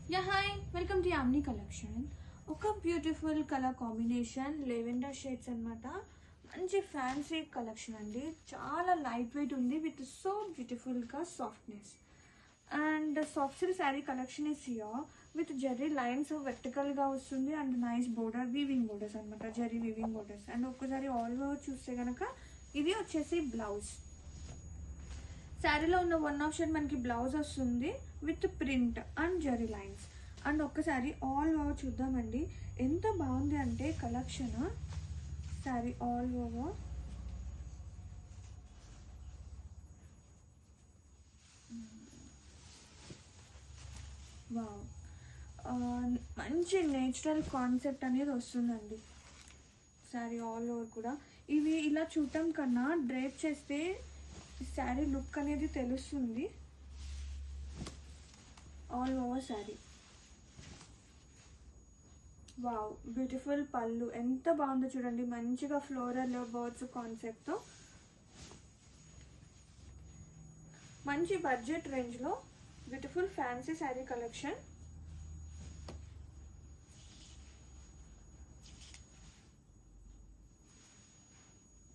Yeah, hi, welcome to Yamni collection. ఒక beautiful colour combination lavender shades అన్నమాట. మంచి fancy collection అండి. చాలా లైట్ వెయిట్ ఉంది విత్ సో బ్యూటిఫుల్ గా softness. And soft silk sari collection is here with Jerry lines vertical గా వస్తుంది and nice border weaving borders అనమాట. జెర్రీ వీవింగ్ బోర్డర్స్ అండ్ ఒక్కసారి ఆల్ ఓవర్ చూస్తే కనుక ఇది వచ్చేసి బ్లౌజ్. శారీలో ఉన్న వన్ ఆఫ్ షేడ్ మనకి బ్లౌజ్ వస్తుంది with print and Jerry lines. And ఒక్కసారి ఆల్ ఓవర్ చూద్దామండి. ఎంత బాగుంది అంటే collection. Sari all over wow, మంచి నేచురల్ కాన్సెప్ట్ అనేది వస్తుందండి శారీ ఆల్ ఓవర్ కూడా. ఇవి ఇలా చూడటం కన్నా డ్రేప్ చేస్తే శారీ లుక్ అనేది తెలుస్తుంది. All over sari wow, beautiful పళ్ళు ఎంత బాగుందో చూడండి. మంచిగా ఫ్లోరల్ బర్డ్స్ కాన్సెప్ట్తో మంచి బడ్జెట్ రేంజ్లో బ్యూటిఫుల్ ఫ్యాన్సీ శారీ కలెక్షన్.